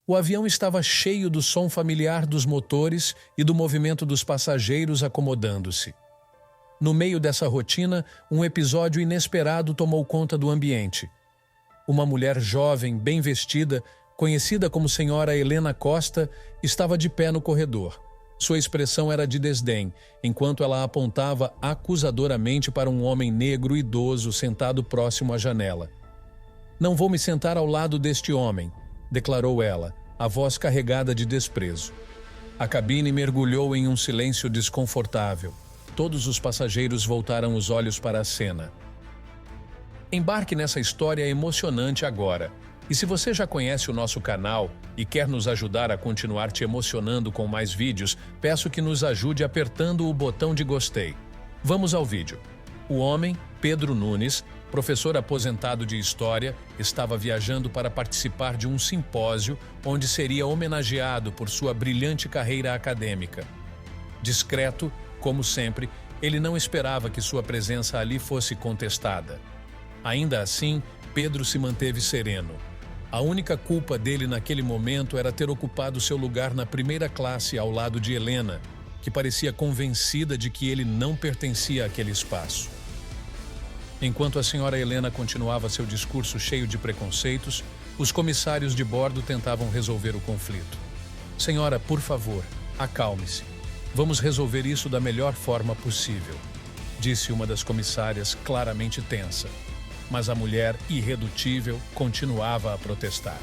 O avião estava cheio do som familiar dos motores e do movimento dos passageiros acomodando-se. No meio dessa rotina, um episódio inesperado tomou conta do ambiente. Uma mulher jovem, bem vestida, conhecida como Senhora Helena Costa, estava de pé no corredor. Sua expressão era de desdém, enquanto ela apontava acusadoramente para um homem negro idoso sentado próximo à janela. "Não vou me sentar ao lado deste homem", declarou ela, a voz carregada de desprezo. A cabine mergulhou em um silêncio desconfortável. Todos os passageiros voltaram os olhos para a cena. Embarque nessa história emocionante agora. E se você já conhece o nosso canal e quer nos ajudar a continuar te emocionando com mais vídeos, peço que nos ajude apertando o botão de gostei. Vamos ao vídeo. O homem, Pedro Nunes, professor aposentado de História, estava viajando para participar de um simpósio onde seria homenageado por sua brilhante carreira acadêmica. Discreto, como sempre, ele não esperava que sua presença ali fosse contestada. Ainda assim, Pedro se manteve sereno. A única culpa dele naquele momento era ter ocupado seu lugar na primeira classe ao lado de Helena, que parecia convencida de que ele não pertencia àquele espaço. Enquanto a senhora Helena continuava seu discurso cheio de preconceitos, os comissários de bordo tentavam resolver o conflito. "Senhora, por favor, acalme-se. Vamos resolver isso da melhor forma possível", disse uma das comissárias, claramente tensa. Mas a mulher, irredutível, continuava a protestar.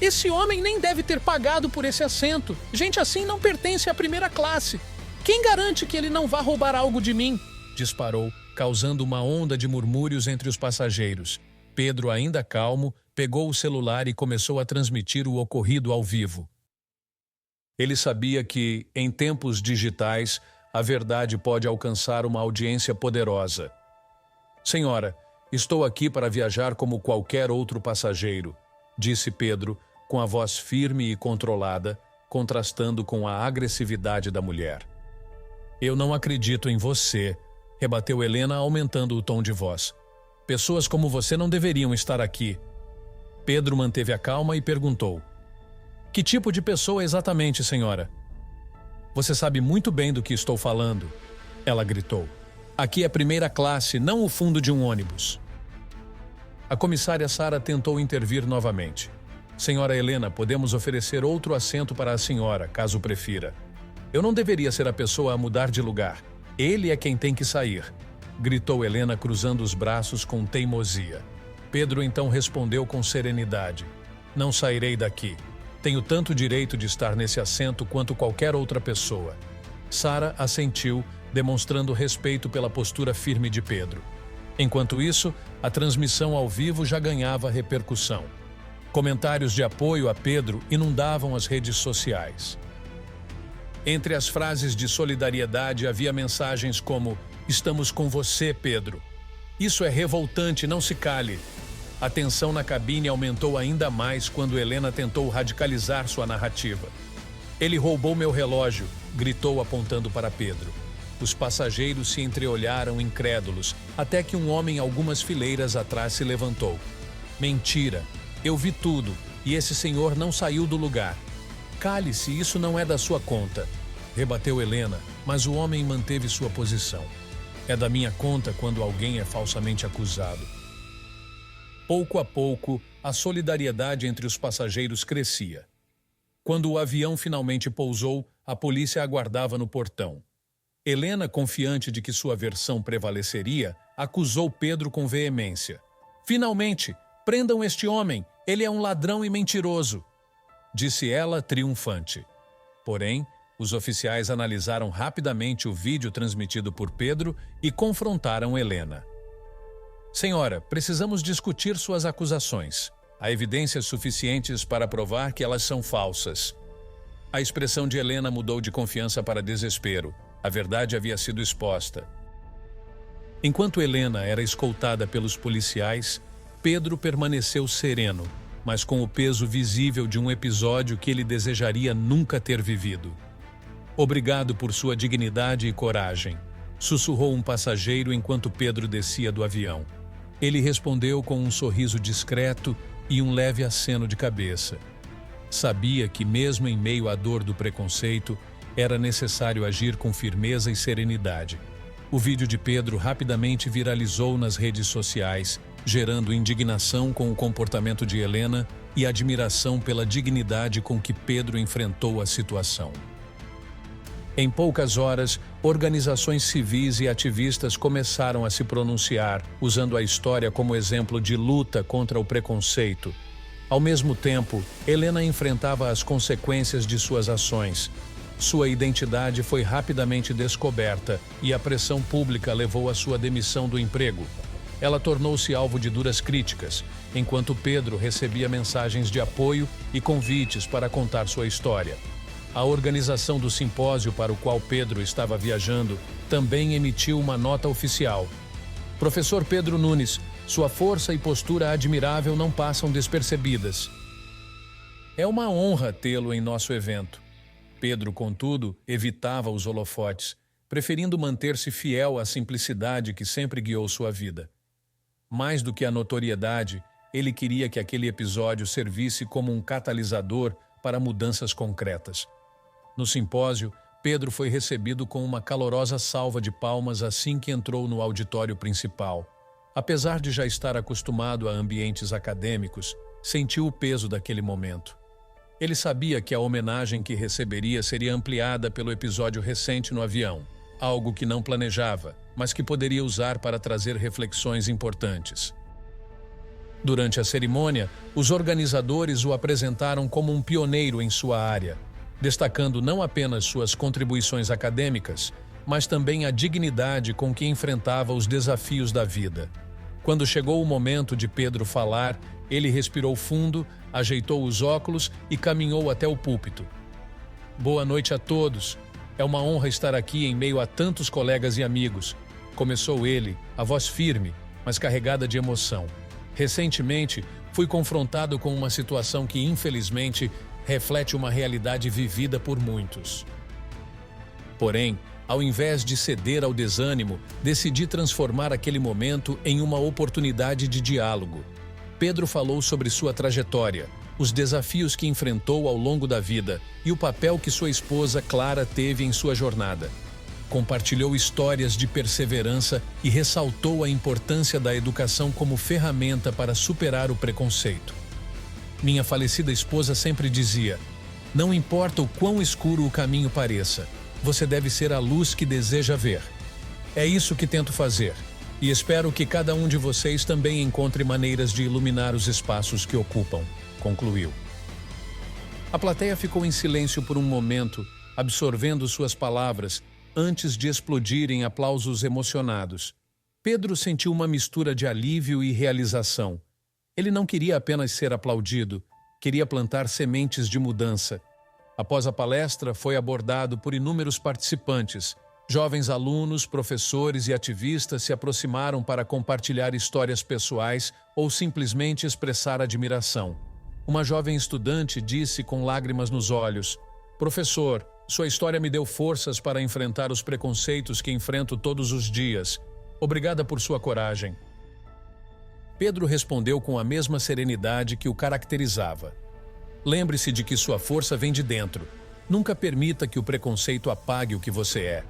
"Esse homem nem deve ter pagado por esse assento. Gente assim não pertence à primeira classe. Quem garante que ele não vá roubar algo de mim?", disparou, causando uma onda de murmúrios entre os passageiros. Pedro, ainda calmo, pegou o celular e começou a transmitir o ocorrido ao vivo. Ele sabia que, em tempos digitais, a verdade pode alcançar uma audiência poderosa. "Senhora, estou aqui para viajar como qualquer outro passageiro", disse Pedro, com a voz firme e controlada, contrastando com a agressividade da mulher. "Eu não acredito em você", rebateu Helena, aumentando o tom de voz. "Pessoas como você não deveriam estar aqui." Pedro manteve a calma e perguntou: "Que tipo de pessoa exatamente, senhora?" "Você sabe muito bem do que estou falando", ela gritou. "Aqui é primeira classe, não o fundo de um ônibus." A comissária Sara tentou intervir novamente. "Senhora Helena, podemos oferecer outro assento para a senhora, caso prefira. Eu não deveria ser a pessoa a mudar de lugar. Ele é quem tem que sair", gritou Helena, cruzando os braços com teimosia. Pedro então respondeu com serenidade: "Não sairei daqui. Tenho tanto direito de estar nesse assento quanto qualquer outra pessoa." Sara assentiu, demonstrando respeito pela postura firme de Pedro. Enquanto isso, a transmissão ao vivo já ganhava repercussão. Comentários de apoio a Pedro inundavam as redes sociais. Entre as frases de solidariedade havia mensagens como: "Estamos com você, Pedro. Isso é revoltante, não se cale." A tensão na cabine aumentou ainda mais quando Helena tentou radicalizar sua narrativa. "Ele roubou meu relógio", gritou apontando para Pedro. Os passageiros se entreolharam incrédulos, até que um homem algumas fileiras atrás se levantou. "Mentira! Eu vi tudo, e esse senhor não saiu do lugar." "Cale-se, isso não é da sua conta", rebateu Helena, mas o homem manteve sua posição. "É da minha conta quando alguém é falsamente acusado." Pouco a pouco, a solidariedade entre os passageiros crescia. Quando o avião finalmente pousou, a polícia aguardava no portão. Helena, confiante de que sua versão prevaleceria, acusou Pedro com veemência. "Finalmente, prendam este homem, ele é um ladrão e mentiroso", disse ela, triunfante. Porém, os oficiais analisaram rapidamente o vídeo transmitido por Pedro e confrontaram Helena. "Senhora, precisamos discutir suas acusações. Há evidências suficientes para provar que elas são falsas." A expressão de Helena mudou de confiança para desespero. A verdade havia sido exposta. Enquanto Helena era escoltada pelos policiais, Pedro permaneceu sereno, mas com o peso visível de um episódio que ele desejaria nunca ter vivido. "Obrigado por sua dignidade e coragem", sussurrou um passageiro enquanto Pedro descia do avião. Ele respondeu com um sorriso discreto e um leve aceno de cabeça. Sabia que, mesmo em meio à dor do preconceito, era necessário agir com firmeza e serenidade. O vídeo de Pedro rapidamente viralizou nas redes sociais, gerando indignação com o comportamento de Helena e admiração pela dignidade com que Pedro enfrentou a situação. Em poucas horas, organizações civis e ativistas começaram a se pronunciar, usando a história como exemplo de luta contra o preconceito. Ao mesmo tempo, Helena enfrentava as consequências de suas ações. Sua identidade foi rapidamente descoberta e a pressão pública levou à sua demissão do emprego. Ela tornou-se alvo de duras críticas, enquanto Pedro recebia mensagens de apoio e convites para contar sua história. A organização do simpósio para o qual Pedro estava viajando também emitiu uma nota oficial. Professor Pedro Nunes, sua força e postura admirável não passam despercebidas. É uma honra tê-lo em nosso evento. Pedro, contudo, evitava os holofotes, preferindo manter-se fiel à simplicidade que sempre guiou sua vida. Mais do que a notoriedade, ele queria que aquele episódio servisse como um catalisador para mudanças concretas. No simpósio, Pedro foi recebido com uma calorosa salva de palmas assim que entrou no auditório principal. Apesar de já estar acostumado a ambientes acadêmicos, sentiu o peso daquele momento. Ele sabia que a homenagem que receberia seria ampliada pelo episódio recente no avião, algo que não planejava, mas que poderia usar para trazer reflexões importantes. Durante a cerimônia, os organizadores o apresentaram como um pioneiro em sua área, destacando não apenas suas contribuições acadêmicas, mas também a dignidade com que enfrentava os desafios da vida. Quando chegou o momento de Pedro falar, ele respirou fundo, ajeitou os óculos e caminhou até o púlpito. Boa noite a todos. É uma honra estar aqui em meio a tantos colegas e amigos. Começou ele, a voz firme, mas carregada de emoção. Recentemente, fui confrontado com uma situação que, infelizmente, reflete uma realidade vivida por muitos. Porém, ao invés de ceder ao desânimo, decidi transformar aquele momento em uma oportunidade de diálogo. Pedro falou sobre sua trajetória, os desafios que enfrentou ao longo da vida e o papel que sua esposa Clara teve em sua jornada. Compartilhou histórias de perseverança e ressaltou a importância da educação como ferramenta para superar o preconceito. Minha falecida esposa sempre dizia: não importa o quão escuro o caminho pareça, você deve ser a luz que deseja ver. É isso que tento fazer, e espero que cada um de vocês também encontre maneiras de iluminar os espaços que ocupam, concluiu. A plateia ficou em silêncio por um momento, absorvendo suas palavras, antes de explodir em aplausos emocionados. Pedro sentiu uma mistura de alívio e realização. Ele não queria apenas ser aplaudido, queria plantar sementes de mudança. Após a palestra, foi abordado por inúmeros participantes. Jovens alunos, professores e ativistas se aproximaram para compartilhar histórias pessoais ou simplesmente expressar admiração. Uma jovem estudante disse com lágrimas nos olhos: "Professor, sua história me deu forças para enfrentar os preconceitos que enfrento todos os dias. Obrigada por sua coragem." Pedro respondeu com a mesma serenidade que o caracterizava. Lembre-se de que sua força vem de dentro. Nunca permita que o preconceito apague o que você é.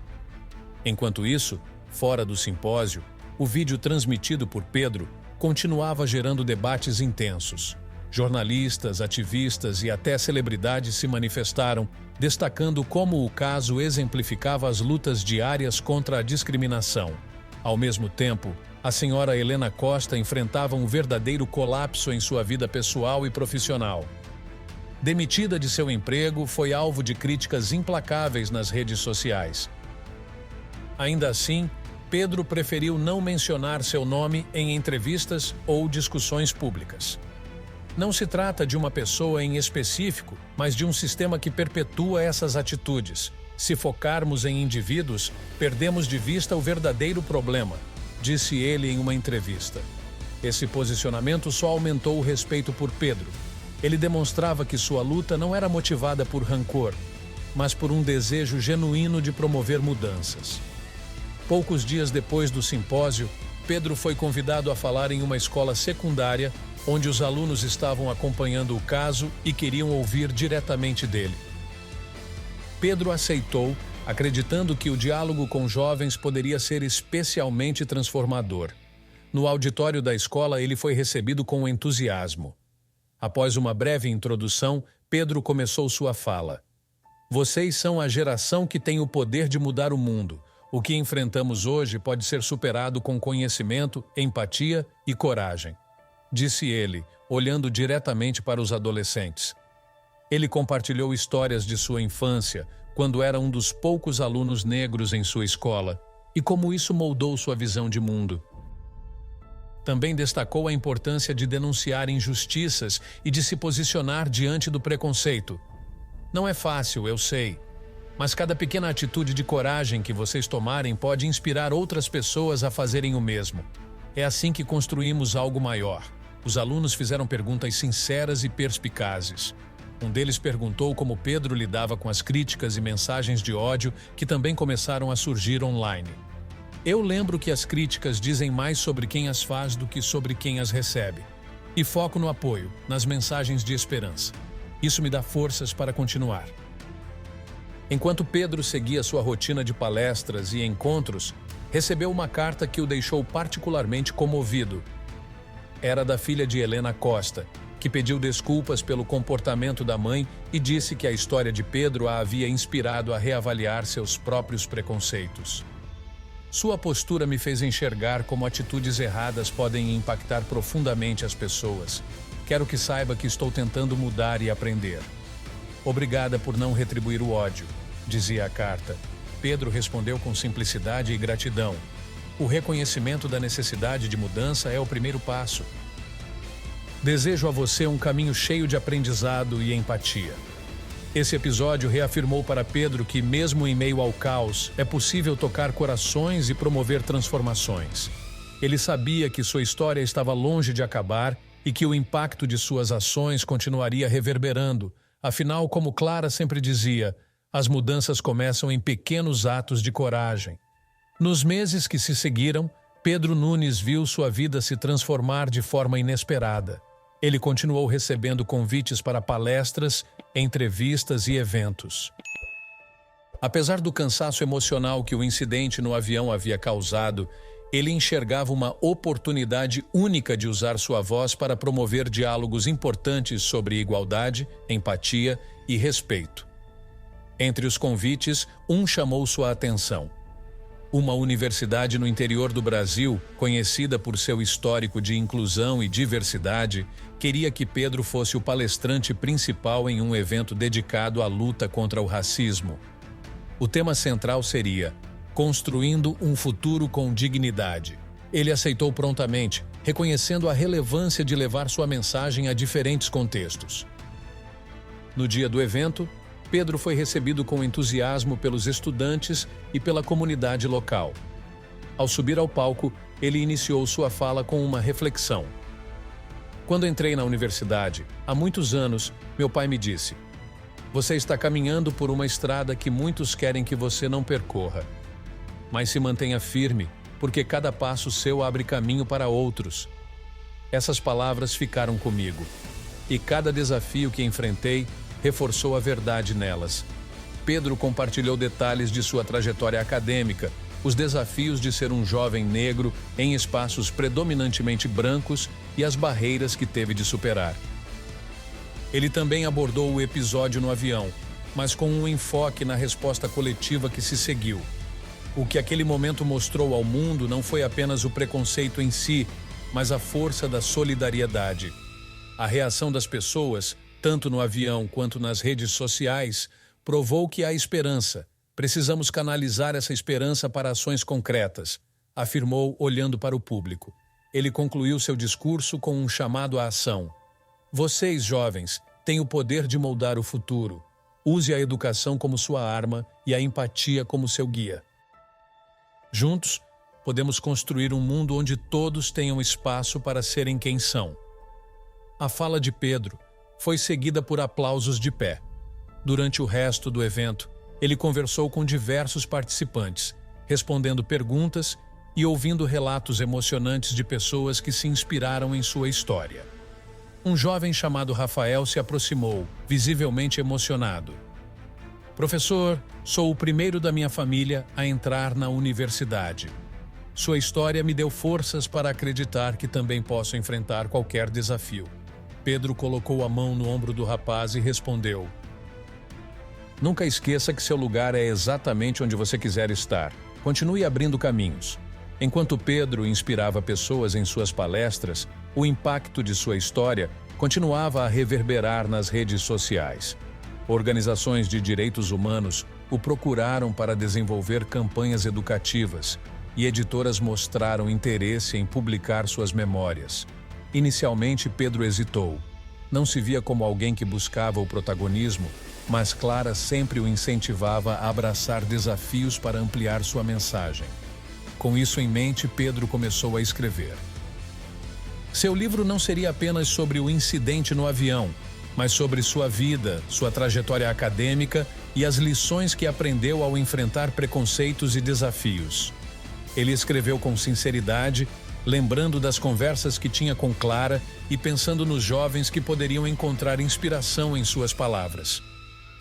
Enquanto isso, fora do simpósio, o vídeo transmitido por Pedro continuava gerando debates intensos. Jornalistas, ativistas e até celebridades se manifestaram, destacando como o caso exemplificava as lutas diárias contra a discriminação. Ao mesmo tempo, a senhora Helena Costa enfrentava um verdadeiro colapso em sua vida pessoal e profissional. Demitida de seu emprego, foi alvo de críticas implacáveis nas redes sociais. Ainda assim, Pedro preferiu não mencionar seu nome em entrevistas ou discussões públicas. Não se trata de uma pessoa em específico, mas de um sistema que perpetua essas atitudes. Se focarmos em indivíduos, perdemos de vista o verdadeiro problema, disse ele em uma entrevista. Esse posicionamento só aumentou o respeito por Pedro. Ele demonstrava que sua luta não era motivada por rancor, mas por um desejo genuíno de promover mudanças. Poucos dias depois do simpósio, Pedro foi convidado a falar em uma escola secundária, onde os alunos estavam acompanhando o caso e queriam ouvir diretamente dele. Pedro aceitou, acreditando que o diálogo com jovens poderia ser especialmente transformador. No auditório da escola, ele foi recebido com entusiasmo. Após uma breve introdução, Pedro começou sua fala. Vocês são a geração que tem o poder de mudar o mundo. O que enfrentamos hoje pode ser superado com conhecimento, empatia e coragem, disse ele, olhando diretamente para os adolescentes. Ele compartilhou histórias de sua infância, quando era um dos poucos alunos negros em sua escola, e como isso moldou sua visão de mundo. Também destacou a importância de denunciar injustiças e de se posicionar diante do preconceito. Não é fácil, eu sei, mas cada pequena atitude de coragem que vocês tomarem pode inspirar outras pessoas a fazerem o mesmo. É assim que construímos algo maior. Os alunos fizeram perguntas sinceras e perspicazes. Um deles perguntou como Pedro lidava com as críticas e mensagens de ódio que também começaram a surgir online. Eu lembro que as críticas dizem mais sobre quem as faz do que sobre quem as recebe. E foco no apoio, nas mensagens de esperança. Isso me dá forças para continuar. Enquanto Pedro seguia sua rotina de palestras e encontros, recebeu uma carta que o deixou particularmente comovido. Era da filha de Helena Costa, que pediu desculpas pelo comportamento da mãe e disse que a história de Pedro a havia inspirado a reavaliar seus próprios preconceitos. Sua postura me fez enxergar como atitudes erradas podem impactar profundamente as pessoas. Quero que saiba que estou tentando mudar e aprender. Obrigada por não retribuir o ódio, dizia a carta. Pedro respondeu com simplicidade e gratidão. O reconhecimento da necessidade de mudança é o primeiro passo. Desejo a você um caminho cheio de aprendizado e empatia. Esse episódio reafirmou para Pedro que, mesmo em meio ao caos, é possível tocar corações e promover transformações. Ele sabia que sua história estava longe de acabar e que o impacto de suas ações continuaria reverberando. Afinal, como Clara sempre dizia, as mudanças começam em pequenos atos de coragem. Nos meses que se seguiram, Pedro Nunes viu sua vida se transformar de forma inesperada. Ele continuou recebendo convites para palestras, entrevistas e eventos. Apesar do cansaço emocional que o incidente no avião havia causado, ele enxergava uma oportunidade única de usar sua voz para promover diálogos importantes sobre igualdade, empatia e respeito. Entre os convites, um chamou sua atenção. Uma universidade no interior do Brasil, conhecida por seu histórico de inclusão e diversidade, queria que Pedro fosse o palestrante principal em um evento dedicado à luta contra o racismo. O tema central seria Construindo um Futuro com Dignidade. Ele aceitou prontamente, reconhecendo a relevância de levar sua mensagem a diferentes contextos. No dia do evento, Pedro foi recebido com entusiasmo pelos estudantes e pela comunidade local. Ao subir ao palco, ele iniciou sua fala com uma reflexão. Quando entrei na universidade, há muitos anos, meu pai me disse: "Você está caminhando por uma estrada que muitos querem que você não percorra. Mas se mantenha firme, porque cada passo seu abre caminho para outros." Essas palavras ficaram comigo, e cada desafio que enfrentei reforçou a verdade nelas. Pedro compartilhou detalhes de sua trajetória acadêmica, os desafios de ser um jovem negro em espaços predominantemente brancos e as barreiras que teve de superar. Ele também abordou o episódio no avião, mas com um enfoque na resposta coletiva que se seguiu. O que aquele momento mostrou ao mundo não foi apenas o preconceito em si, mas a força da solidariedade. A reação das pessoas, tanto no avião quanto nas redes sociais, provou que há esperança. Precisamos canalizar essa esperança para ações concretas, afirmou olhando para o público. Ele concluiu seu discurso com um chamado à ação. Vocês, jovens, têm o poder de moldar o futuro. Use a educação como sua arma e a empatia como seu guia. Juntos, podemos construir um mundo onde todos tenham espaço para serem quem são. A fala de Pedro foi seguida por aplausos de pé. Durante o resto do evento, ele conversou com diversos participantes, respondendo perguntas e ouvindo relatos emocionantes de pessoas que se inspiraram em sua história. um jovem chamado Rafael se aproximou, visivelmente emocionado. Professor, sou o primeiro da minha família a entrar na universidade. Sua história me deu forças para acreditar que também posso enfrentar qualquer desafio. Pedro colocou a mão no ombro do rapaz e respondeu: Nunca esqueça que seu lugar é exatamente onde você quiser estar. Continue abrindo caminhos. Enquanto Pedro inspirava pessoas em suas palestras, o impacto de sua história continuava a reverberar nas redes sociais. Organizações de direitos humanos o procuraram para desenvolver campanhas educativas e editoras mostraram interesse em publicar suas memórias. Inicialmente, Pedro hesitou. Não se via como alguém que buscava o protagonismo, mas Clara sempre o incentivava a abraçar desafios para ampliar sua mensagem. Com isso em mente, Pedro começou a escrever. Seu livro não seria apenas sobre o incidente no avião, mas sobre sua vida, sua trajetória acadêmica e as lições que aprendeu ao enfrentar preconceitos e desafios. Ele escreveu com sinceridade, lembrando das conversas que tinha com Clara e pensando nos jovens que poderiam encontrar inspiração em suas palavras.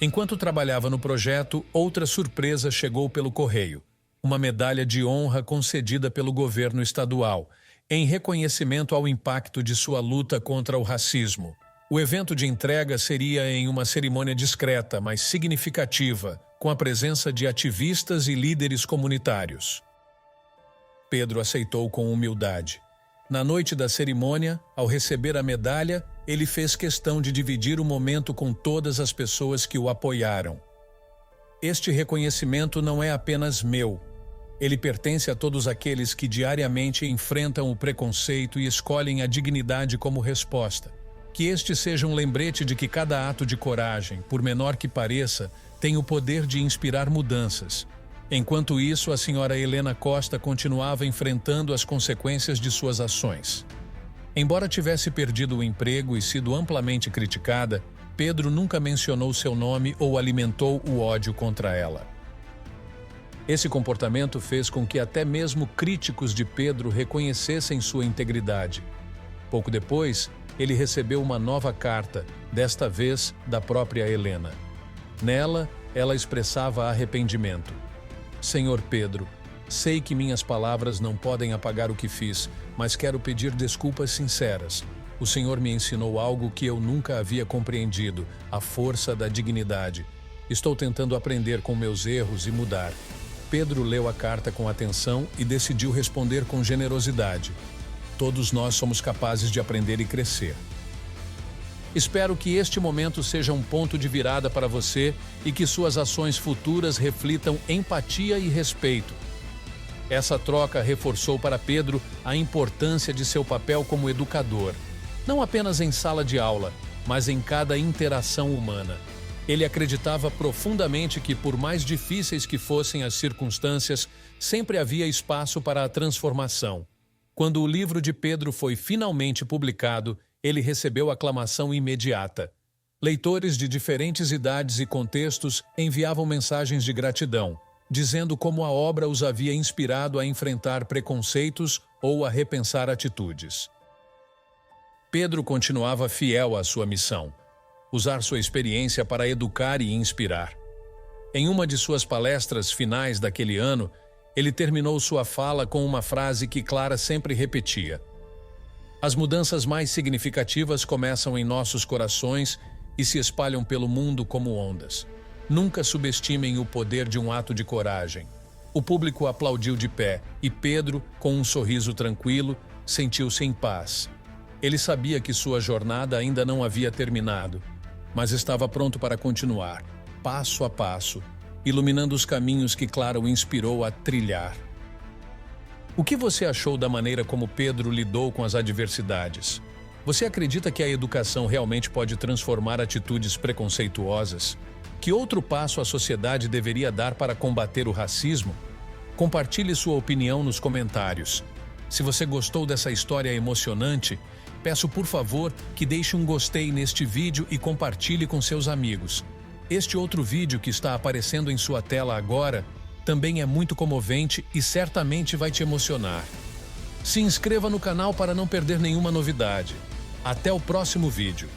Enquanto trabalhava no projeto, outra surpresa chegou pelo correio: uma medalha de honra concedida pelo governo estadual, em reconhecimento ao impacto de sua luta contra o racismo. O evento de entrega seria em uma cerimônia discreta, mas significativa, com a presença de ativistas e líderes comunitários. Pedro aceitou com humildade. Na noite da cerimônia, ao receber a medalha, ele fez questão de dividir o momento com todas as pessoas que o apoiaram. Este reconhecimento não é apenas meu. Ele pertence a todos aqueles que diariamente enfrentam o preconceito e escolhem a dignidade como resposta. Que este seja um lembrete de que cada ato de coragem, por menor que pareça, tem o poder de inspirar mudanças. Enquanto isso, a senhora Helena Costa continuava enfrentando as consequências de suas ações. Embora tivesse perdido o emprego e sido amplamente criticada, Pedro nunca mencionou seu nome ou alimentou o ódio contra ela. Esse comportamento fez com que até mesmo críticos de Pedro reconhecessem sua integridade. Pouco depois, ele recebeu uma nova carta, desta vez da própria Helena. Nela, ela expressava arrependimento. Senhor Pedro, sei que minhas palavras não podem apagar o que fiz, mas quero pedir desculpas sinceras. O Senhor me ensinou algo que eu nunca havia compreendido, a força da dignidade. Estou tentando aprender com meus erros e mudar. Pedro leu a carta com atenção e decidiu responder com generosidade. Todos nós somos capazes de aprender e crescer. Espero que este momento seja um ponto de virada para você e que suas ações futuras reflitam empatia e respeito. Essa troca reforçou para Pedro a importância de seu papel como educador, não apenas em sala de aula, mas em cada interação humana. Ele acreditava profundamente que, por mais difíceis que fossem as circunstâncias, sempre havia espaço para a transformação. Quando o livro de Pedro foi finalmente publicado, ele recebeu aclamação imediata. Leitores de diferentes idades e contextos enviavam mensagens de gratidão, dizendo como a obra os havia inspirado a enfrentar preconceitos ou a repensar atitudes. Pedro continuava fiel à sua missão: usar sua experiência para educar e inspirar. Em uma de suas palestras finais daquele ano, ele terminou sua fala com uma frase que Clara sempre repetia: as mudanças mais significativas começam em nossos corações e se espalham pelo mundo como ondas. Nunca subestimem o poder de um ato de coragem. O público aplaudiu de pé e Pedro, com um sorriso tranquilo, sentiu-se em paz. Ele sabia que sua jornada ainda não havia terminado, mas estava pronto para continuar, passo a passo, iluminando os caminhos que Clara o inspirou a trilhar. O que você achou da maneira como Pedro lidou com as adversidades? Você acredita que a educação realmente pode transformar atitudes preconceituosas? Que outro passo a sociedade deveria dar para combater o racismo? Compartilhe sua opinião nos comentários. Se você gostou dessa história emocionante, peço por favor que deixe um gostei neste vídeo e compartilhe com seus amigos. Este outro vídeo que está aparecendo em sua tela agora também é muito comovente e certamente vai te emocionar. Se inscreva no canal para não perder nenhuma novidade. Até o próximo vídeo.